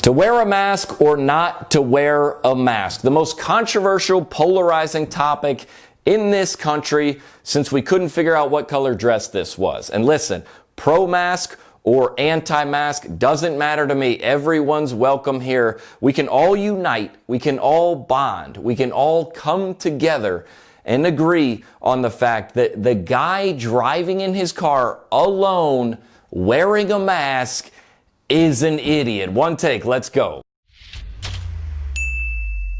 To wear a mask or not to wear a mask? The most controversial, polarizing topic in this country since we couldn't figure out what color dress this was. And listen, pro-mask or anti-mask doesn't matter to me. Everyone's welcome here. We can all unite. We can all bond. We can all come together and agree on the fact that the guy driving in his car alone wearing a mask is an idiot. One take, let's go.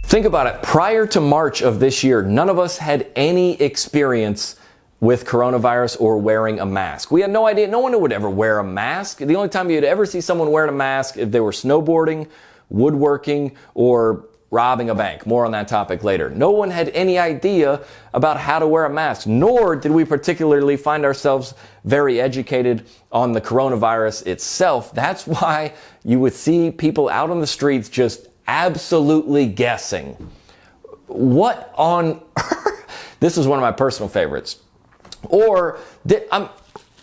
Think about it. Prior to March of this year, none of us had any experience with coronavirus or wearing a mask. We had no idea. No one would ever wear a mask. The only time you'd ever see someone wearing a mask if they were snowboarding, woodworking, or robbing a bank. More on that topic later. No one had any idea about how to wear a mask, nor did we particularly find ourselves very educated on the coronavirus itself. That's why you would see people out on the streets just absolutely guessing. What on earth? This is one of my personal favorites. Or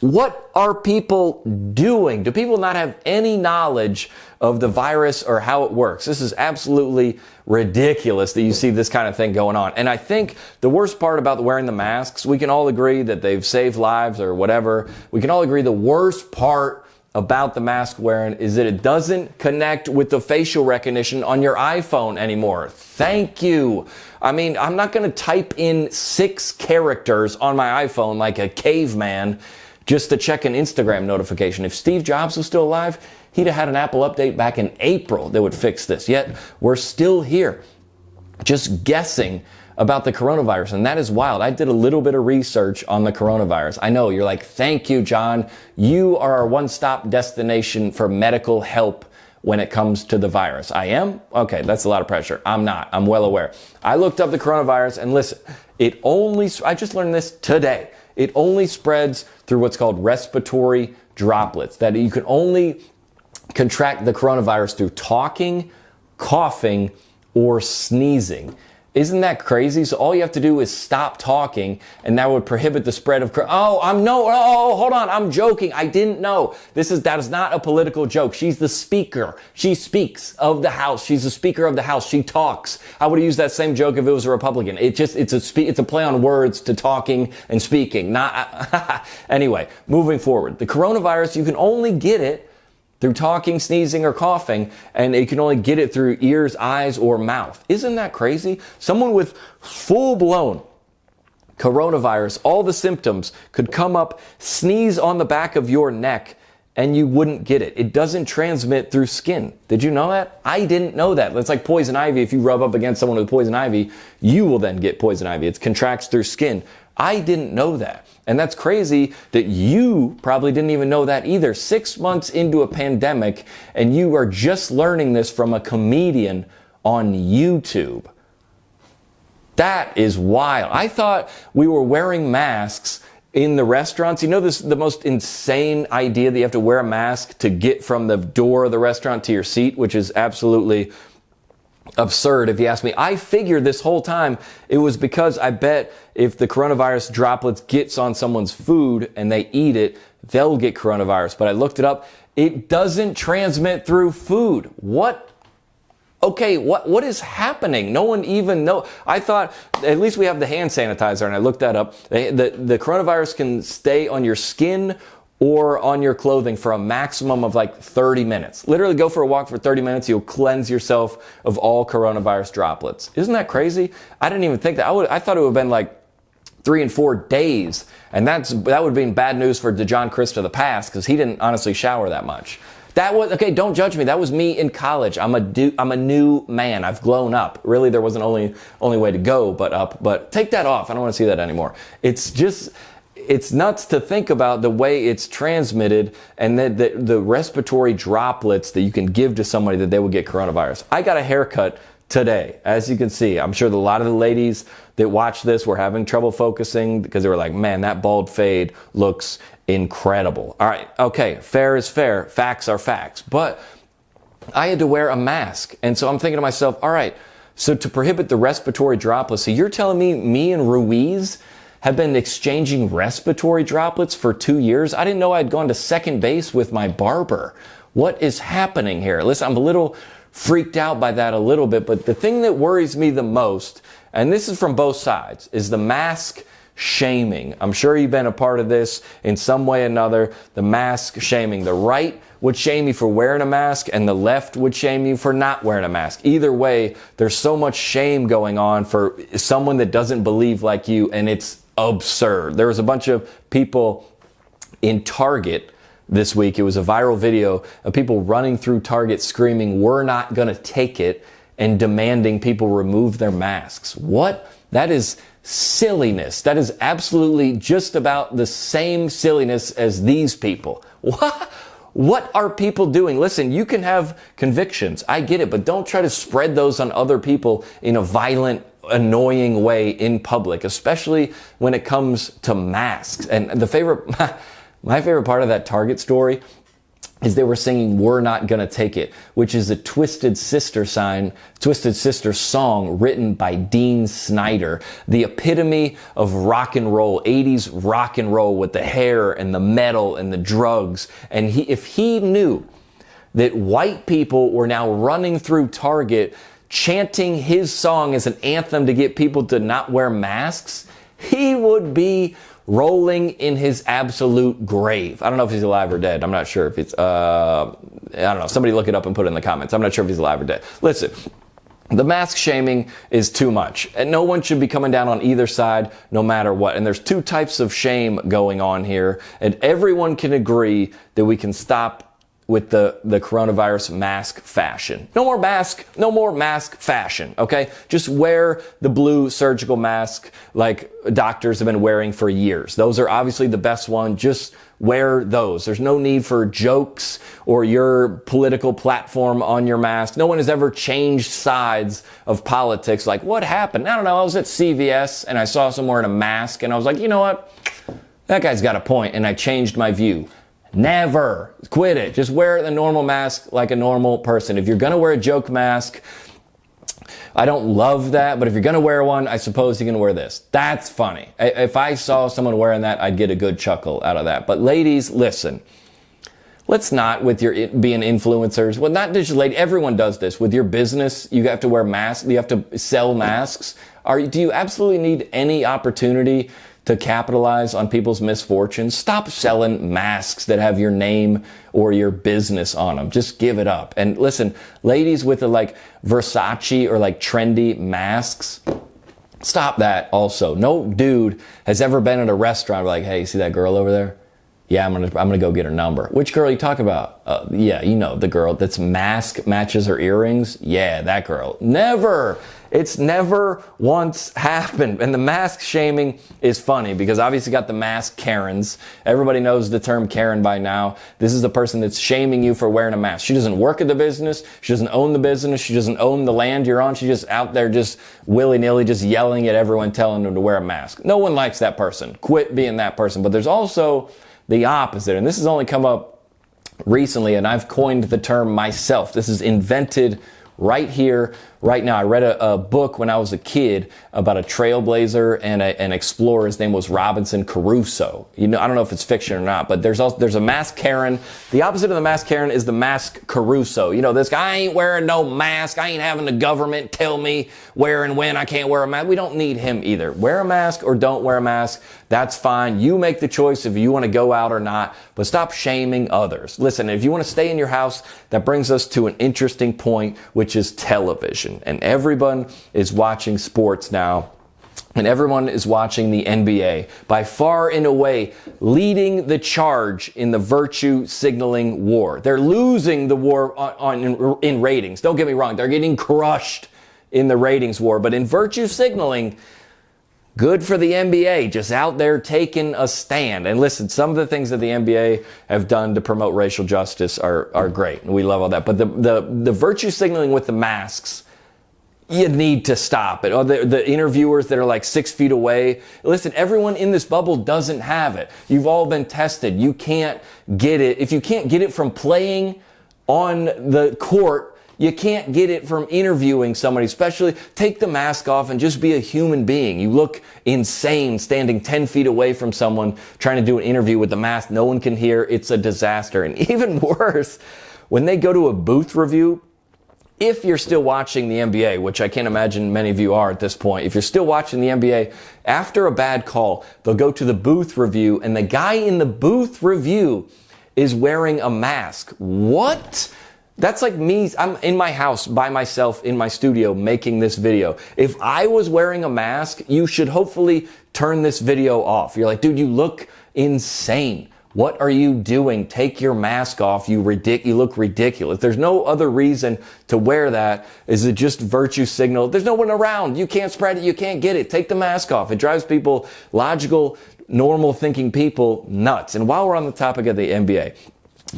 what are people doing? Do people not have any knowledge of the virus or how it works? This is absolutely ridiculous that you see this kind of thing going on. And I think the worst part about wearing the masks, we can all agree that they've saved lives or whatever. We can all agree the worst part about the mask wearing is that it doesn't connect with the facial recognition on your iPhone anymore. Thank you. I mean, I'm not going to type in 6 characters on my iPhone like a caveman just to check an Instagram notification. If Steve Jobs was still alive, he'd have had an Apple update back in April that would fix this. Yet, we're still here, just guessing about the coronavirus, and that is wild. I did a little bit of research on the coronavirus. I know, you're like, thank you, John. You are our one-stop destination for medical help when it comes to the virus. I am? Okay, that's a lot of pressure. I'm not. I'm well aware. I looked up the coronavirus, and listen, I just learned this today. It only spreads through what's called respiratory droplets, that you can only contract the coronavirus through talking, coughing, or sneezing. Isn't that crazy? So all you have to do is stop talking, and that would prohibit the spread of hold on, I'm joking. I didn't know. That is not a political joke. She's the speaker. She speaks of the House. She's the speaker of the House. She talks. I would have used that same joke if it was a Republican. It's a play on words to talking and speaking. Anyway, moving forward. The coronavirus, you can only get it through talking, sneezing, or coughing, and you can only get it through ears, eyes, or mouth. Isn't that crazy? Someone with full-blown coronavirus, all the symptoms could come up, sneeze on the back of your neck, and you wouldn't get it. It doesn't transmit through skin. Did you know that? I didn't know that. It's like poison ivy. If you rub up against someone with poison ivy, you will then get poison ivy. It contracts through skin. I didn't know that. And that's crazy that you probably didn't even know that either. 6 months into a pandemic, and you are just learning this from a comedian on YouTube. That is wild. I thought we were wearing masks in the restaurants. You know, the most insane idea that you have to wear a mask to get from the door of the restaurant to your seat, which is absolutely absurd if you ask me. I figured this whole time it was because I bet if the coronavirus droplets gets on someone's food and they eat it, they'll get coronavirus. But I looked it up. It doesn't transmit through food. What? Okay, what is happening? No one even know. I thought at least we have the hand sanitizer, and I looked that up. The coronavirus can stay on your skin or on your clothing for a maximum of like 30 minutes. Literally go for a walk for 30 minutes. You'll cleanse yourself of all coronavirus droplets. Isn't that crazy? I didn't even think that. I thought it would have been like 3 and 4 days. And that would have been bad news for the John Crist of the past, because he didn't honestly shower that much. Okay, don't judge me. That was me in college. I'm a new man. I've grown up. Really, there wasn't only way to go but up. But take that off. I don't want to see that anymore. It's nuts to think about the way it's transmitted, and the respiratory droplets that you can give to somebody that they would get coronavirus. I got a haircut today. As you can see, I'm sure that a lot of the ladies that watch this were having trouble focusing because they were like, man, that bald fade looks incredible. All right. Okay. Fair is fair. Facts are facts. But I had to wear a mask. And so I'm thinking to myself, all right, so to prohibit the respiratory droplets, so you're telling me and Ruiz have been exchanging respiratory droplets for 2 years? I didn't know I'd gone to second base with my barber. What is happening here? Listen, I'm a little freaked out by that a little bit, but the thing that worries me the most, and this is from both sides, is the mask shaming. I'm sure you've been a part of this in some way or another, the mask shaming. The right would shame you for wearing a mask and the left would shame you for not wearing a mask. Either way, there's so much shame going on for someone that doesn't believe like you, and it's absurd. There was a bunch of people in Target this week. It was a viral video of people running through Target screaming, "We're not gonna take it," and demanding people remove their masks. What? That is silliness. That is absolutely just about the same silliness as these people. What are people doing? Listen, you can have convictions. I get it, but don't try to spread those on other people in a violent, annoying way in public, especially when it comes to masks. And my favorite part of that Target story is they were singing "We're Not Gonna Take It," which is a Twisted Sister song written by Dean Snyder, the epitome of rock and roll, 80s rock and roll with the hair and the metal and the drugs. And if he knew that white people were now running through Target chanting his song as an anthem to get people to not wear masks, he would be rolling in his absolute grave. I don't know if he's alive or dead. I'm not sure if it's, I don't know. Somebody look it up and put it in the comments. I'm not sure if he's alive or dead. Listen, the mask shaming is too much. And no one should be coming down on either side, no matter what. And there's two types of shame going on here. And everyone can agree that we can stop with the coronavirus mask fashion. No more mask fashion, okay? Just wear the blue surgical mask like doctors have been wearing for years. Those are obviously the best one. Just wear those. There's no need for jokes or your political platform on your mask. No one has ever changed sides of politics. Like, what happened? I don't know. I was at CVS and I saw someone wearing a mask and I was like, you know what? That guy's got a point, and I changed my view. Never. Quit it. Just wear the normal mask like a normal person. If you're going to wear a joke mask, I don't love that, but if you're going to wear one, I suppose you're going to wear this. That's funny. If I saw someone wearing that, I'd get a good chuckle out of that. But ladies, listen. Let's not, with your being influencers, well, not just lady, everyone does this. With your business, you have to wear masks. You have to sell masks. Do you absolutely need any opportunity to capitalize on people's misfortunes? Stop selling masks that have your name or your business on them. Just give it up. And listen, ladies with the like Versace or like trendy masks, stop that also. No dude has ever been at a restaurant like, "Hey, see that girl over there? Yeah, I'm gonna go get her number." Which girl are you talking about? Yeah, you know, the girl that's mask matches her earrings. Yeah, that girl. Never. It's never once happened. And the mask shaming is funny because obviously got the mask Karens. Everybody knows the term Karen by now. This is the person that's shaming you for wearing a mask. She doesn't work at the business. She doesn't own the business. She doesn't own the land you're on. She's just out there just willy-nilly just yelling at everyone, telling them to wear a mask. No one likes that person. Quit being that person. But there's also the opposite. And this has only come up recently, and I've coined the term myself. This is invented right here, right now. I read a book when I was a kid about a trailblazer and an explorer. His name was Robinson Crusoe. You know, I don't know if it's fiction or not, but there's a mask Karen. The opposite of the mask Karen is the mask Caruso. You know, this guy, "I ain't wearing no mask. I ain't having the government tell me where and when I can't wear a mask." We don't need him either. Wear a mask or don't wear a mask. That's fine. You make the choice if you want to go out or not, but stop shaming others. Listen, if you want to stay in your house, that brings us to an interesting point, which is television. And everyone is watching sports now. And everyone is watching the NBA, by far and away leading the charge in the virtue signaling war. They're losing the war in ratings. Don't get me wrong. They're getting crushed in the ratings war. But in virtue signaling, good for the NBA, just out there taking a stand. And listen, some of the things that the NBA have done to promote racial justice are great. And we love all that. But the virtue signaling with the masks, you need to stop it. Or the interviewers that are like 6 feet away. Listen, everyone in this bubble doesn't have it. You've all been tested. You can't get it. If you can't get it from playing on the court, you can't get it from interviewing somebody. Especially take the mask off and just be a human being. You look insane standing 10 feet away from someone trying to do an interview with the mask. No one can hear. It's a disaster. And even worse, when they go to a booth review, if you're still watching the NBA, which I can't imagine many of you are at this point, if you're still watching the NBA, after a bad call, they'll go to the booth review, and the guy in the booth review is wearing a mask. What? That's like me. I'm in my house by myself in my studio making this video. If I was wearing a mask, you should hopefully turn this video off. You're like, dude, you look insane. What are you doing? Take your mask off. You look ridiculous. There's no other reason to wear that. Is it just virtue signal? There's no one around. You can't spread it. You can't get it. Take the mask off. It drives people, logical, normal thinking people, nuts. And while we're on the topic of the NBA,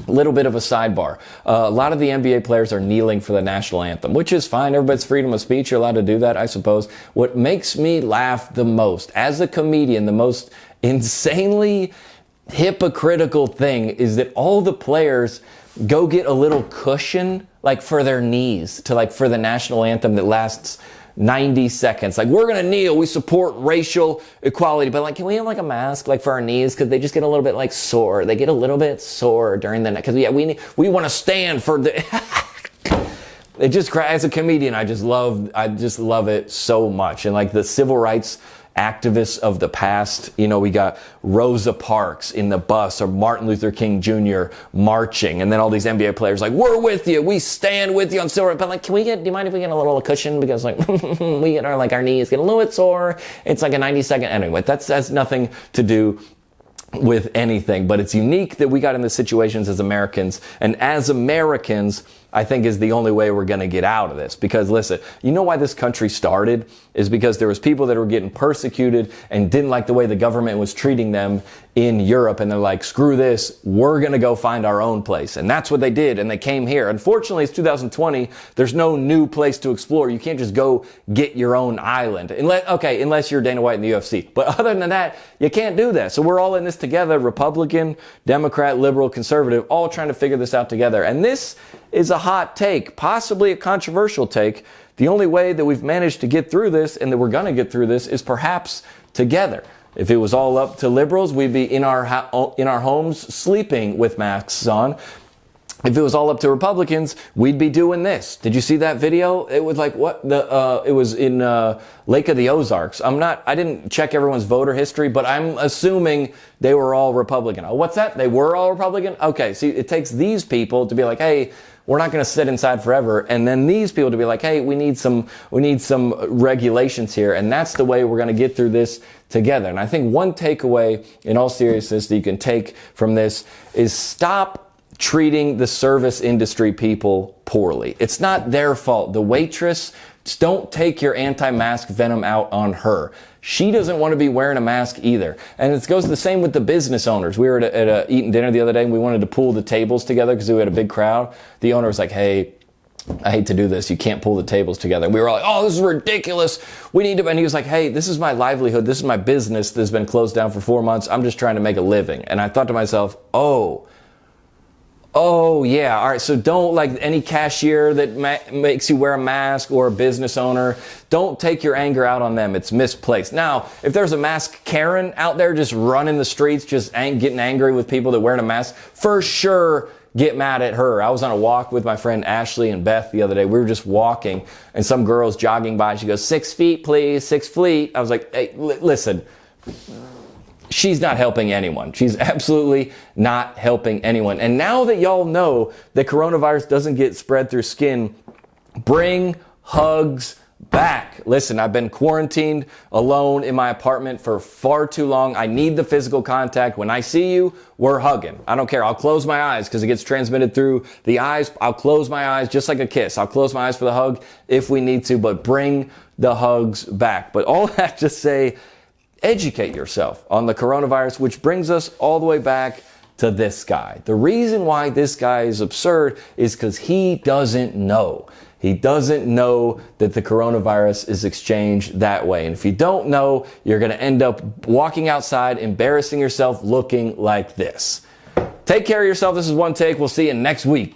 a little bit of a sidebar. A lot of the NBA players are kneeling for the national anthem, which is fine. Everybody's freedom of speech. You're allowed to do that, I suppose. What makes me laugh the most, as a comedian, the most insanely hypocritical thing is that all the players go get a little cushion, like for their knees, for the national anthem that lasts 90 seconds. Like, we're gonna kneel, we support racial equality, but like, can we have like a mask like for our knees? Cause they just get a little bit like sore. They get a little bit sore during the night. Cause we want to stand for the, it just, as a comedian, I just love it so much. And like the civil rights activists of the past, we got Rosa Parks in the bus, or Martin Luther King Jr. marching, and then all these NBA players like, we're with you, we stand with you on civil rights. But like, do you mind if we get a little cushion, because like we get our knees get a little bit sore. It's like a 90-second anyway. That has nothing to do with anything, but it's unique that we got in the situations as Americans, and as Americans, I think is the only way we're going to get out of this. Because listen, you know why this country started is because there was people that were getting persecuted and didn't like the way the government was treating them in Europe. And they're like, screw this. We're going to go find our own place. And that's what they did. And they came here. Unfortunately, it's 2020. There's no new place to explore. You can't just go get your own island. Unless you're Dana White in the UFC. But other than that, you can't do that. So we're all in this together. Republican, Democrat, liberal, conservative, all trying to figure this out together. And this is a hot take, possibly a controversial take. The only way that we've managed to get through this, and that we're going to get through this, is perhaps together. If it was all up to liberals, we'd be in our homes sleeping with masks on. If it was all up to Republicans, we'd be doing this. Did you see that video? It was like it was in Lake of the Ozarks. I didn't check everyone's voter history, but I'm assuming they were all Republican. Oh, what's that? They were all Republican? Okay, see, it takes these people to be like, hey, we're not going to sit inside forever. And then these people to be like, hey, we need some regulations here. And that's the way we're going to get through this together. And I think one takeaway, in all seriousness, that you can take from this is stop treating the service industry people poorly. It's not their fault. The waitress, don't take your anti-mask venom out on her. She doesn't want to be wearing a mask either. And it goes the same with the business owners. We were at eating dinner the other day, and we wanted to pool the tables together because we had a big crowd. The owner was like, hey, I hate to do this. You can't pull the tables together. We were all like, oh, this is ridiculous. We need to, and he was like, hey, this is my livelihood. This is my business that's been closed down for 4 months. I'm just trying to make a living. And I thought to myself, oh, yeah. All right. So don't, like any cashier that makes you wear a mask, or a business owner, don't take your anger out on them. It's misplaced. Now, if there's a mask Karen out there just running the streets, just getting angry with people that wearing a mask, for sure, get mad at her. I was on a walk with my friend Ashley and Beth the other day. We were just walking, and some girl's jogging by. She goes, 6 feet, please, 6 feet. I was like, hey, listen. She's not helping anyone. She's absolutely not helping anyone. And now that y'all know that coronavirus doesn't get spread through skin, bring hugs back. Listen, I've been quarantined alone in my apartment for far too long. I need the physical contact. When I see you, we're hugging. I don't care. I'll close my eyes because it gets transmitted through the eyes. I'll close my eyes just like a kiss. I'll close my eyes for the hug if we need to, but bring the hugs back. But all that to say, educate yourself on the coronavirus, which brings us all the way back to this guy. The reason why this guy is absurd is because he doesn't know. He doesn't know that the coronavirus is exchanged that way. And if you don't know, you're going to end up walking outside, embarrassing yourself, looking like this. Take care of yourself. This is One Take. We'll see you next week.